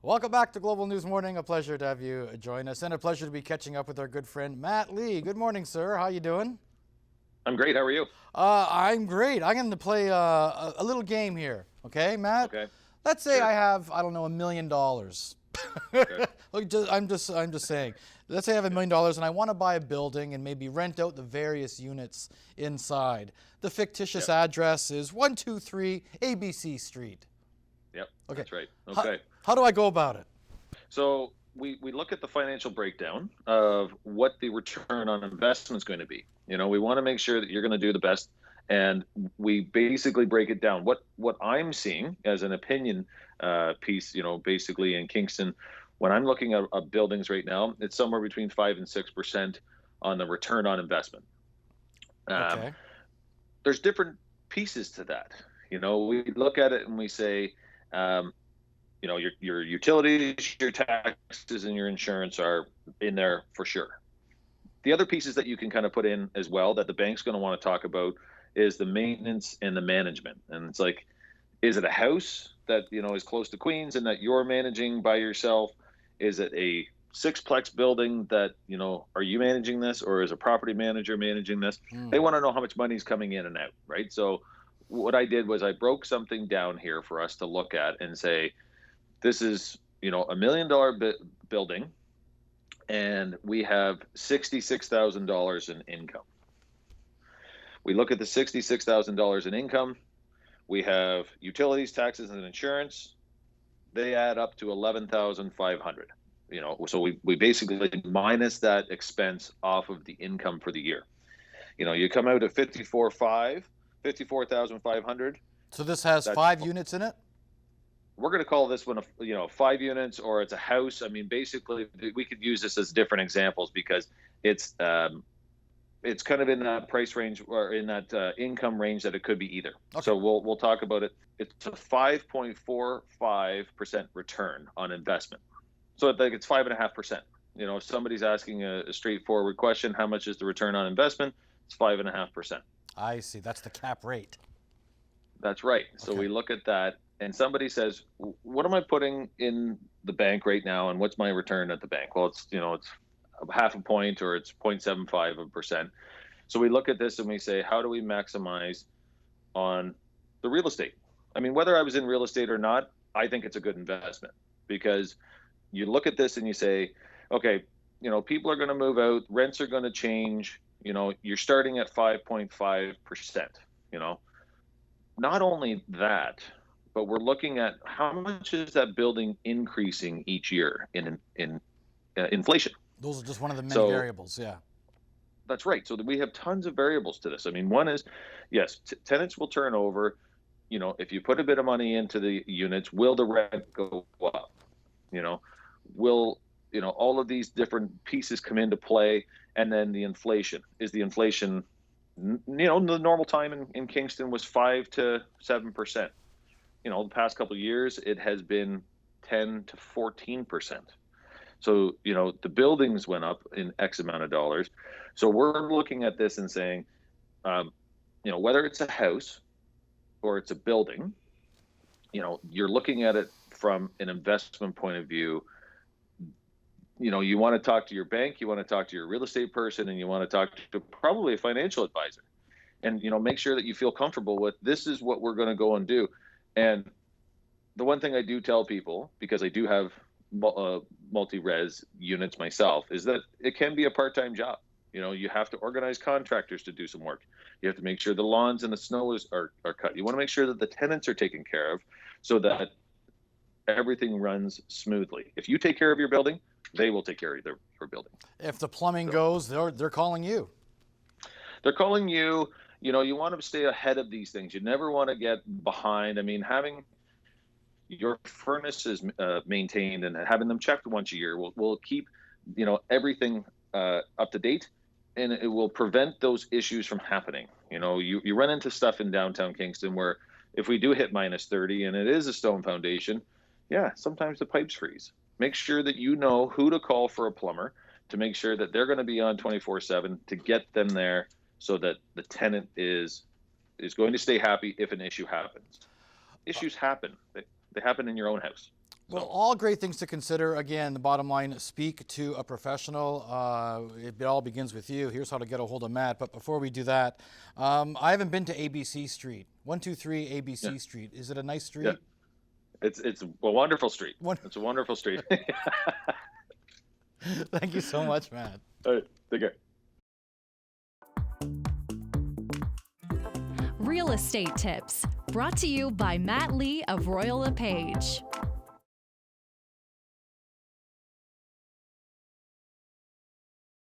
Welcome back to Global News Morning. A pleasure to have you join us, and a pleasure to be catching up with our good friend Matt Lee. Good morning, sir. How you doing? I'm great. How are you? I'm great. I'm going to play a little game here. Okay, Matt. Okay. Let's say I Sure. have, I don't know, $1 million. Okay. I'm just saying. Let's say I have $1 million and I want to buy a building and maybe rent out the various units inside. The fictitious Yep. address is 123 ABC Street. Yep. Okay. That's right. How, Okay. how do I go about it? So we look at the financial breakdown of what the return on investment is going to be. We want to make sure that you're going to do the best, and we basically break it down. What I'm seeing as an opinion piece, basically in Kingston, when I'm looking at buildings right now, it's somewhere between 5 and 6% on the return on investment. Um, Okay. there's different pieces to that. We look at it and we say, um, your utilities, your taxes, and your insurance are in there for sure. The other pieces that you can kind of put in as well that the bank's going to want to talk about is the maintenance and the management. And it's like, is it a house that is close to Queens and that you're managing by yourself? Is it a sixplex building that are you managing this, or is a property manager managing this? They Mm. want to know how much money's coming in and out, right? So what I did was I broke something down here for us to look at and say, this is $1 million building, and we have $66,000 in income. We look at the $66,000 in income. We have utilities, taxes, and insurance. They add up to 11,500. So we basically minus that expense off of the income for the year. You come out at 54,500. So this has That's, 5 units in it? we're going to call this one, 5 units, or it's a house. I mean, basically, we could use this as different examples because it's it's kind of in that price range, or in that income range, that it could be either. Okay. So we'll talk about it. It's a 5.45% return on investment. So like it's 5.5%. If somebody's asking a straightforward question, how much is the return on investment? It's 5.5%. I see. That's the cap rate. That's right. So Okay. we look at that, and somebody says, "What am I putting in the bank right now, and what's my return at the bank?" Well, it's half a point, or it's 0.75%. So we look at this and we say, how do we maximize on the real estate? I mean, whether I was in real estate or not, I think it's a good investment, because you look at this and you say, okay, people are going to move out, rents are going to change. You're starting at 5.5%. You know, not only that, but we're looking at how much is that building increasing each year in inflation. Those are just one of the many So variables. Yeah. that's right. So we have tons of variables to this. I mean, one is, yes, tenants will turn over. If you put a bit of money into the units, will the rent go up? You know, will all of these different pieces come into play, and then the inflation. Is the inflation, the normal time in Kingston was 5 to 7%. The past couple of years it has been 10 to 14%. So, the buildings went up in X amount of dollars. So we're looking at this and saying, whether it's a house or it's a building, you're looking at it from an investment point of view. You want to talk to your bank, you want to talk to your real estate person, and you want to talk to probably a financial advisor, and, make sure that you feel comfortable with, this is what we're going to go and do. And the one thing I do tell people, because I do have multi-res units myself, is that it can be a part-time job. You have to organize contractors to do some work. You have to make sure the lawns and the snow are cut. You want to make sure that the tenants are taken care of, so that everything runs smoothly. If you take care of your building, they will take care of their building. If the plumbing So goes, they're calling you. they're calling you. You want to stay ahead of these things. You never want to get behind. I mean, having your furnaces maintained and having them checked once a year will keep everything up to date, and it will prevent those issues from happening. You run into stuff in downtown Kingston where, if we do hit minus 30 and it is a stone foundation, yeah, sometimes the pipes freeze. Make sure that you know who to call for a plumber, to make sure that they're going to be on 24/7 to get them there, so that the tenant is going to stay happy if an issue happens. Issues happen. They happen in your own house. Well, all great things to consider. Again, the bottom line, speak to a professional. It all begins with you. Here's how to get a hold of Matt. But before we do that, I haven't been to ABC Street. 123 ABC Street. Is it a nice street? Yeah. It's a wonderful street. It's a wonderful street. Thank you so much, Matt. All right, take care. Real Estate Tips, brought to you by Matt Lee of Royal LePage.